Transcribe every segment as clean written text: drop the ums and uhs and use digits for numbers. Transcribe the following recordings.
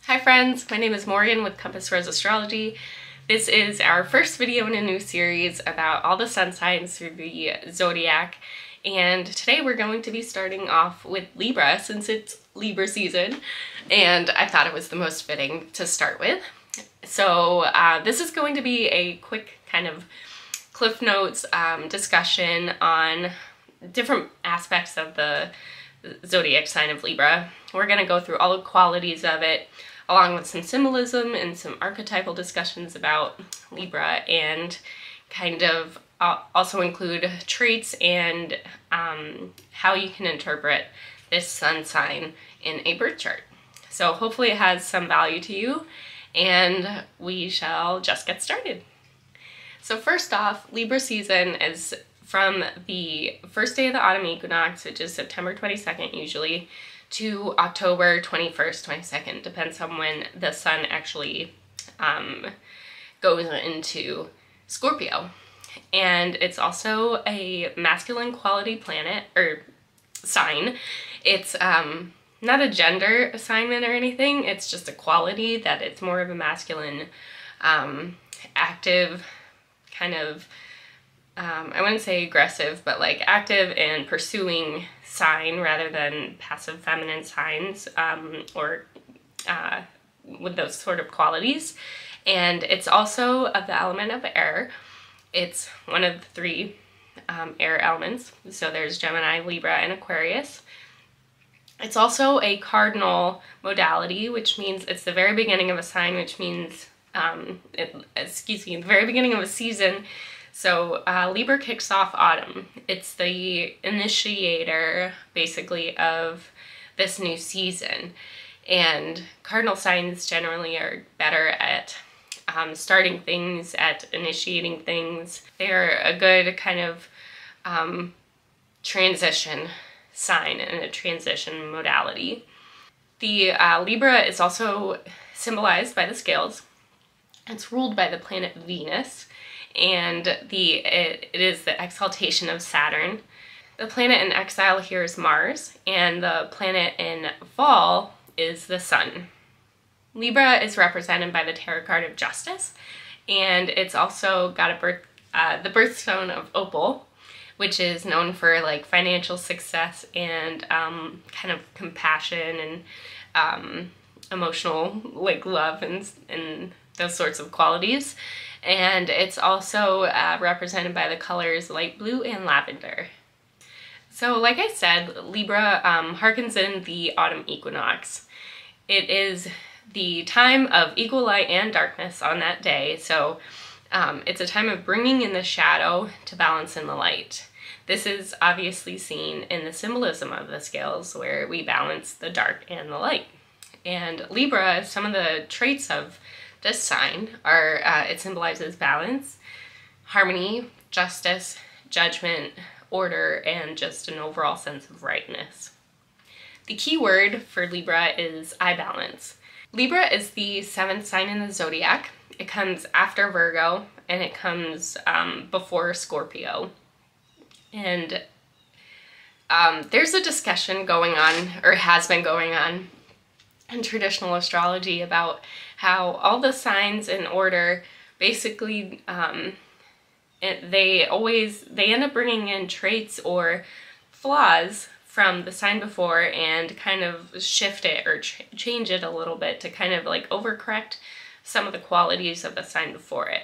Hi friends, my name is Morgan with Compass Rose Astrology. This is our first video in a new series about all the sun signs through the zodiac, and today we're going to be starting off with Libra since it's Libra season, and I thought it was the most fitting to start with. So this is going to be a quick kind of Cliff Notes discussion on different aspects of the zodiac sign of Libra. We're going to go through all the qualities of it, along with some symbolism and some archetypal discussions about Libra, and kind of also include traits and how you can interpret this sun sign in a birth chart. So hopefully it has some value to you, and we shall just get started. So first off, Libra season is from the first day of the autumn equinox, which is September 22nd usually, to October 21st, 22nd, depends on when the sun actually goes into Scorpio. And it's also a masculine quality planet, or sign. It's not a gender assignment or anything, it's just a quality that it's more of a masculine, active, kind of, I wouldn't say aggressive, but like active and pursuing sign rather than passive feminine signs, or with those sort of qualities. And it's also of the element of air. It's one of the three air elements. So there's Gemini, Libra, and Aquarius. It's also a cardinal modality, which means it's the very beginning of a sign, which means, the very beginning of a season. So Libra kicks off autumn. It's the initiator, basically, of this new season. And cardinal signs generally are better at starting things, at initiating things. They're a good kind of transition sign and a transition modality. The Libra is also symbolized by the scales. It's ruled by the planet Venus, and it is the exaltation of Saturn. The planet in exile here is Mars, and the planet in fall is the Sun. Libra is represented by the tarot card of Justice, and it's also got the birthstone of Opal, which is known for like financial success and kind of compassion and emotional like love and those sorts of qualities. And it's also represented by the colors light blue and lavender. So like I said, Libra harkens in the autumn equinox. It is the time of equal light and darkness on that day, so it's a time of bringing in the shadow to balance in the light. This is obviously seen in the symbolism of the scales, where we balance the dark and the light. And Libra, some of the traits of this sign are, it symbolizes balance, harmony, justice, judgment, order, and just an overall sense of rightness. The key word for Libra is I balance. Libra is the 7th sign in the zodiac. It comes after Virgo, and it comes before Scorpio. And there's a discussion going on, or has been going on, in traditional astrology about how all the signs in order basically they end up bringing in traits or flaws from the sign before and kind of shift it or change it a little bit to kind of like overcorrect some of the qualities of the sign before it.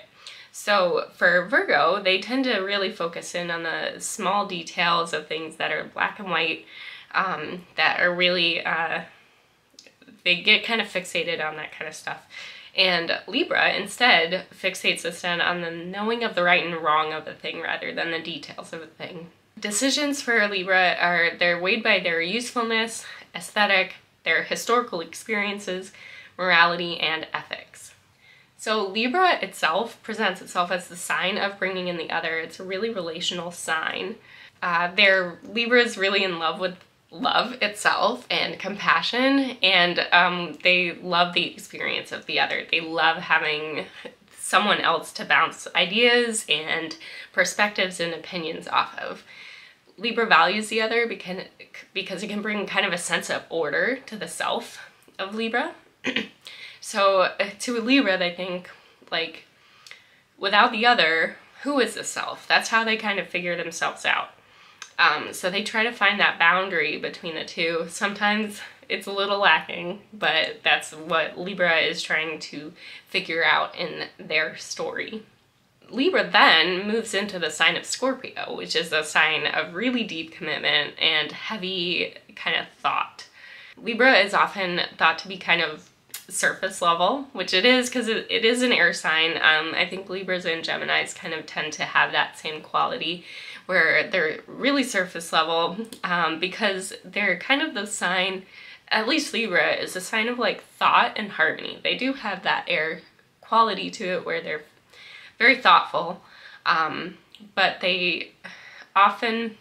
So for Virgo, they tend to really focus in on the small details of things that are black and white, that are really they get kind of fixated on that kind of stuff. And Libra instead fixates us on the knowing of the right and wrong of the thing rather than the details of the thing. Decisions for Libra they're weighed by their usefulness, aesthetic, their historical experiences, morality, and ethics. So Libra itself presents itself as the sign of bringing in the other. It's a really relational sign. Libra is really in love with love itself and compassion, and they love the experience of the other. They love having someone else to bounce ideas and perspectives and opinions off of. Libra values the other because it can bring kind of a sense of order to the self of Libra. So to a Libra, they think, like, without the other, who is the self? That's how they kind of figure themselves out. So they try to find that boundary between the two. Sometimes it's a little lacking, but that's what Libra is trying to figure out in their story. Libra then moves into the sign of Scorpio, which is a sign of really deep commitment and heavy kind of thought. Libra is often thought to be kind of surface level, which it is because it is an air sign. I think Libras and Geminis kind of tend to have that same quality where they're really surface level because they're kind of the sign, at least Libra is a sign of like thought and harmony. They do have that air quality to it where they're very thoughtful, but they often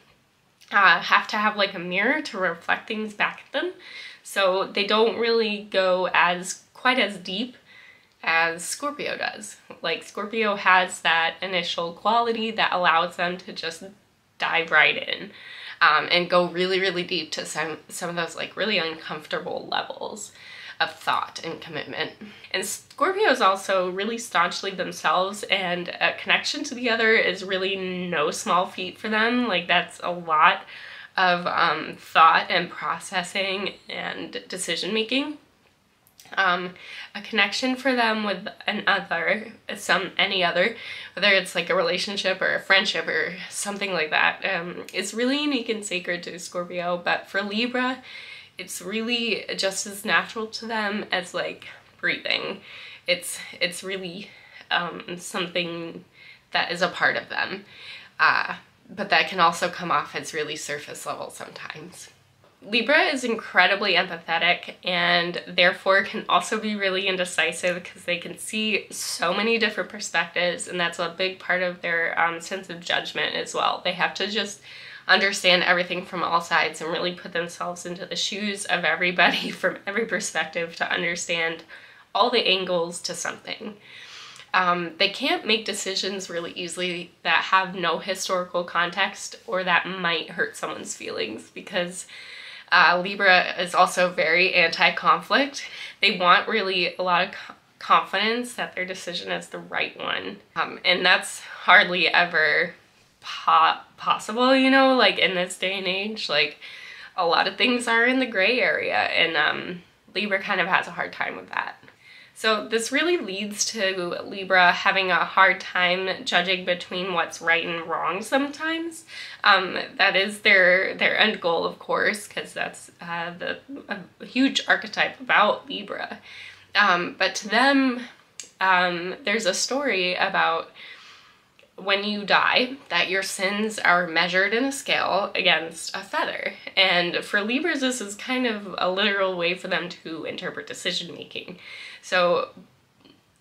have to have like a mirror to reflect things back at them. So they don't really go quite as deep as Scorpio does. Like Scorpio has that initial quality that allows them to just dive right in and go really, really deep to some of those like really uncomfortable levels of thought and commitment. And Scorpio is also really staunchly themselves, and a connection to the other is really no small feat for them. Like that's a lot of thought and processing and decision making. A connection for them with another, any other, whether it's like a relationship or a friendship or something like that, is really unique and sacred to Scorpio. But for Libra, it's really just as natural to them as like breathing. It's really something that is a part of them, but that can also come off as really surface level sometimes. Libra is incredibly empathetic and therefore can also be really indecisive because they can see so many different perspectives, and that's a big part of their sense of judgment as well. They have to just understand everything from all sides and really put themselves into the shoes of everybody from every perspective to understand all the angles to something. They can't make decisions really easily that have no historical context or that might hurt someone's feelings, because Libra is also very anti-conflict. They want really a lot of confidence that their decision is the right one. And that's hardly ever possible, you know, like in this day and age. Like a lot of things are in the gray area, and Libra kind of has a hard time with that. So this really leads to Libra having a hard time judging between what's right and wrong sometimes. That is their end goal, of course, because that's a huge archetype about Libra. But to them, there's a story about when you die, that your sins are measured in a scale against a feather. And for Libras, this is kind of a literal way for them to interpret decision making. So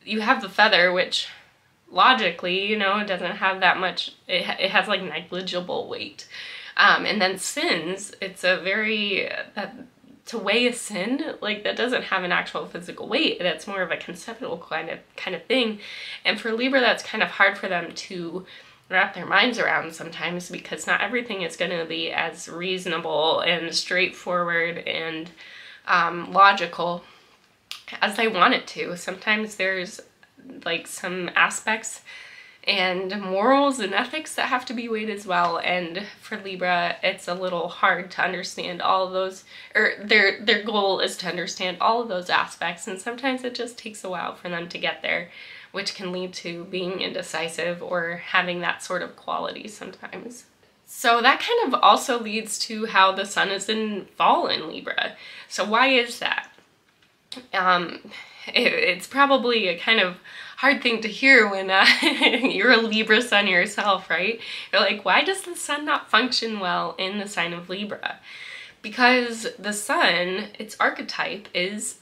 you have the feather, which logically, you know, doesn't have that much, it has like negligible weight. And then sins, it's a very, to weigh a sin, like that doesn't have an actual physical weight. That's more of a conceptual kind of thing. And for Libra, that's kind of hard for them to wrap their minds around sometimes, because not everything is going to be as reasonable and straightforward and logical as they want it to. Sometimes there's like some aspects and morals and ethics that have to be weighed as well, and for Libra it's a little hard to understand all of those, or their goal is to understand all of those aspects, and sometimes it just takes a while for them to get there, which can lead to being indecisive or having that sort of quality sometimes. So that kind of also leads to how the sun is in Fallen Libra. So why is that? It's probably a kind of hard thing to hear when you're a Libra sun yourself, right? You're like, why does the sun not function well in the sign of Libra? Because the sun, its archetype is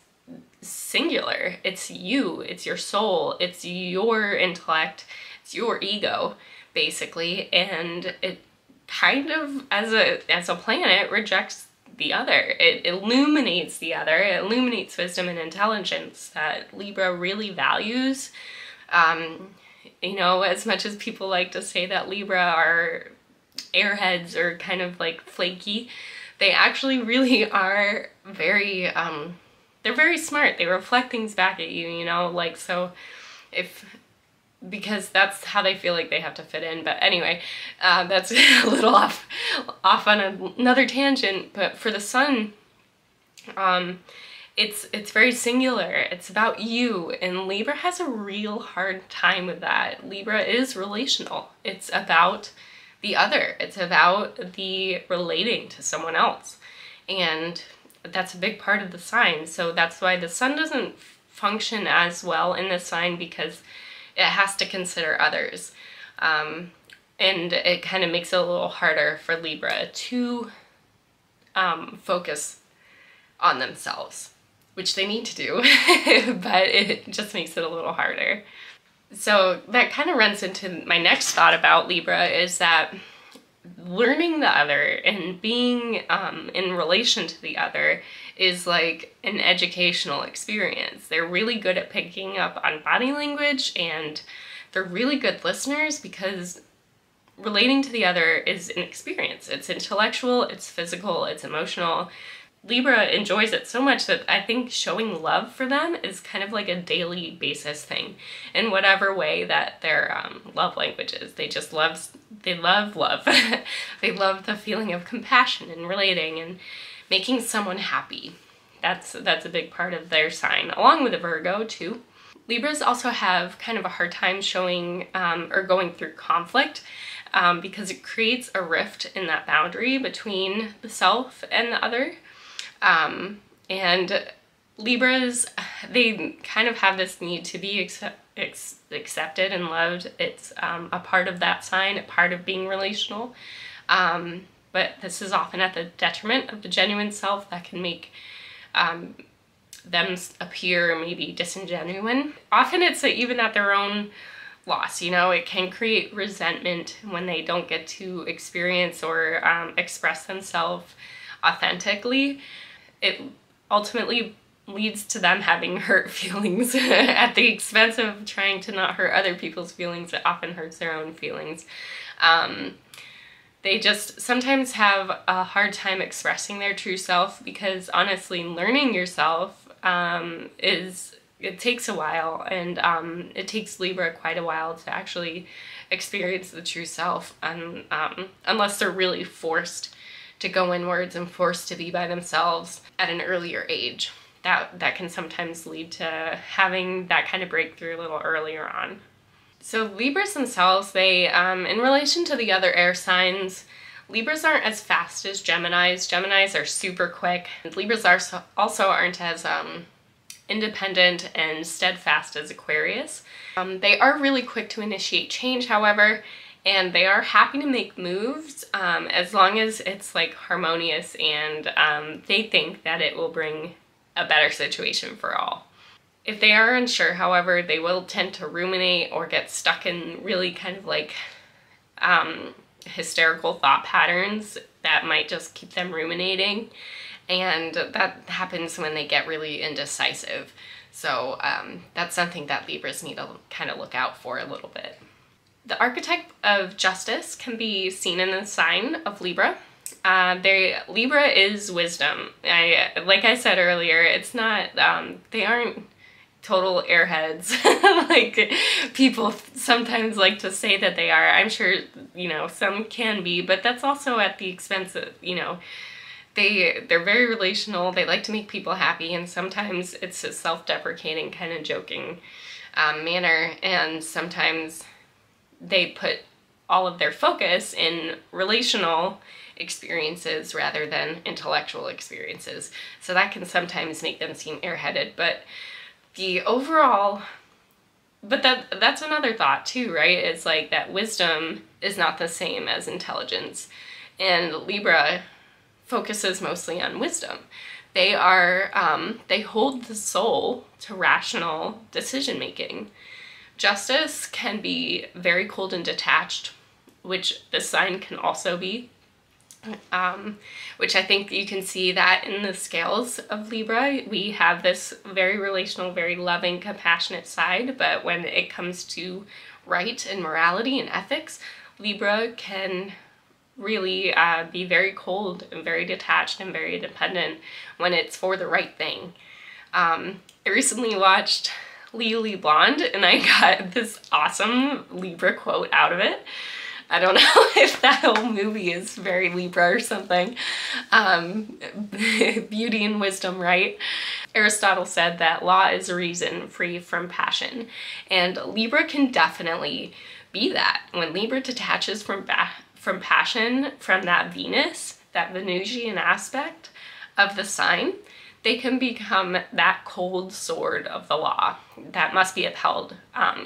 singular. It's you, it's your soul, it's your intellect, it's your ego, basically, and it kind of, as a planet, rejects the other. It illuminates the other. It illuminates wisdom and intelligence that Libra really values. You know, as much as people like to say that Libra are airheads or kind of like flaky, they actually really are very they're very smart. They reflect things back at you, you know, like, so because that's how they feel like they have to fit in. But anyway, that's a little off on another tangent. But for the sun, it's very singular. It's about you, and Libra has a real hard time with that. Libra is relational. It's about the other. It's about the relating to someone else, and that's a big part of the sign. So that's why the sun doesn't function as well in this sign, because it has to consider others, and it kind of makes it a little harder for Libra to focus on themselves, which they need to do, but it just makes it a little harder. So that kind of runs into my next thought about Libra, is that learning the other and being in relation to the other is like an educational experience. They're really good at picking up on body language, and they're really good listeners, because relating to the other is an experience. It's intellectual, it's physical, it's emotional. Libra enjoys it so much that I think showing love for them is kind of like a daily basis thing, in whatever way that their love language is. They just love love. They love the feeling of compassion and relating and making someone happy. That's a big part of their sign, along with a Virgo too. Libras also have kind of a hard time showing or going through conflict, because it creates a rift in that boundary between the self and the other. And Libras, they kind of have this need to be accepted and loved. It's a part of that sign, a part of being relational. But this is often at the detriment of the genuine self that can make them appear maybe disingenuine. Often it's even at their own loss, you know. It can create resentment when they don't get to experience or express themselves authentically. It ultimately leads to them having hurt feelings at the expense of trying to not hurt other people's feelings. It often hurts their own feelings. They just sometimes have a hard time expressing their true self, because honestly, learning yourself it takes a while, and it takes Libra quite a while to actually experience the true self, unless they're really forced to go inwards and forced to be by themselves at an earlier age. That can sometimes lead to having that kind of breakthrough a little earlier on. So Libras themselves, they, in relation to the other air signs, Libras aren't as fast as Geminis. Geminis are super quick. Libras also aren't as independent and steadfast as Aquarius. They are really quick to initiate change, however, and they are happy to make moves as long as it's like harmonious, and they think that it will bring a better situation for all. If they are unsure, however, they will tend to ruminate or get stuck in really kind of like hysterical thought patterns that might just keep them ruminating, and that happens when they get really indecisive. So that's something that Libras need to kind of look out for a little bit. The archetype of justice can be seen in the sign of Libra. Libra is wisdom. Like I said earlier, it's not, they aren't total airheads like people sometimes like to say that they are. I'm sure, you know, some can be, but that's also at the expense of, you know, they're very relational. They like to make people happy, and sometimes it's a self-deprecating kind of joking manner, and sometimes they put all of their focus in relational experiences rather than intellectual experiences. So that can sometimes make them seem airheaded, but the overall, but that's another thought too, right? It's like that wisdom is not the same as intelligence, and Libra focuses mostly on wisdom. They hold the soul to rational decision making. Justice can be very cold and detached, which this sign can also be, which I think you can see that in the scales of Libra. We have this very relational, very loving, compassionate side, but when it comes to right and morality and ethics, Libra can really be very cold and very detached and very dependent when it's for the right thing. I recently watched Legally Blonde and I got this awesome Libra quote out of it. I don't know if that whole movie is very Libra or something. Beauty and wisdom, right? Aristotle said that law is reason free from passion. And Libra can definitely be that. When Libra detaches from passion, from that Venus, that Venusian aspect of the sign, they can become that cold sword of the law that must be upheld,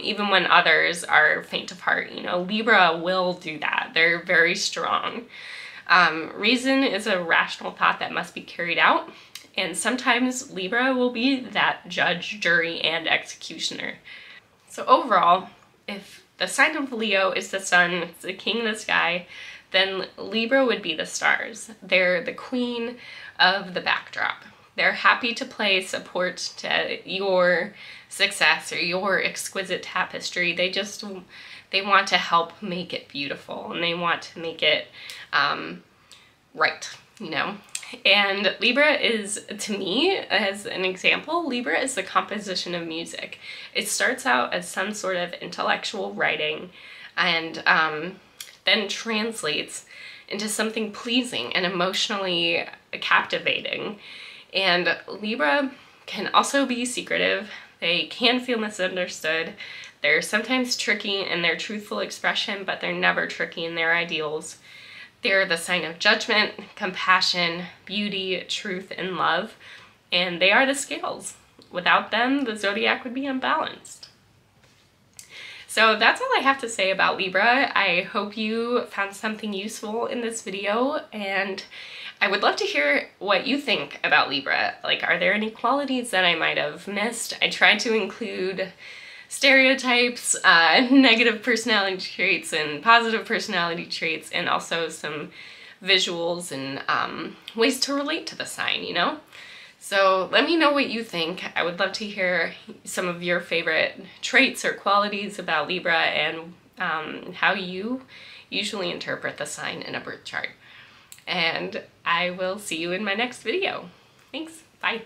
even when others are faint of heart. You know, Libra will do that. They're very strong. Reason is a rational thought that must be carried out, and sometimes Libra will be that judge, jury, and executioner. So overall, if the sign of Leo is the sun, it's the king of the sky, then Libra would be the stars. They're the queen of the backdrop. They're happy to play support to your success or your exquisite tapestry. They want to help make it beautiful, and they want to make it right, you know? And Libra is, to me, as an example, Libra is the composition of music. It starts out as some sort of intellectual writing and then translates into something pleasing and emotionally captivating. And Libra can also be secretive. They can feel misunderstood. They're sometimes tricky in their truthful expression, but they're never tricky in their ideals. They're the sign of judgment, compassion, beauty, truth, and love. And they are the scales. Without them, the zodiac would be unbalanced. So that's all I have to say about Libra. I hope you found something useful in this video, and I would love to hear what you think about Libra. Like, are there any qualities that I might have missed? I tried to include stereotypes, negative personality traits and positive personality traits, and also some visuals and ways to relate to the sign, you know? So let me know what you think. I would love to hear some of your favorite traits or qualities about Libra and how you usually interpret the sign in a birth chart. And I will see you in my next video. Thanks, bye.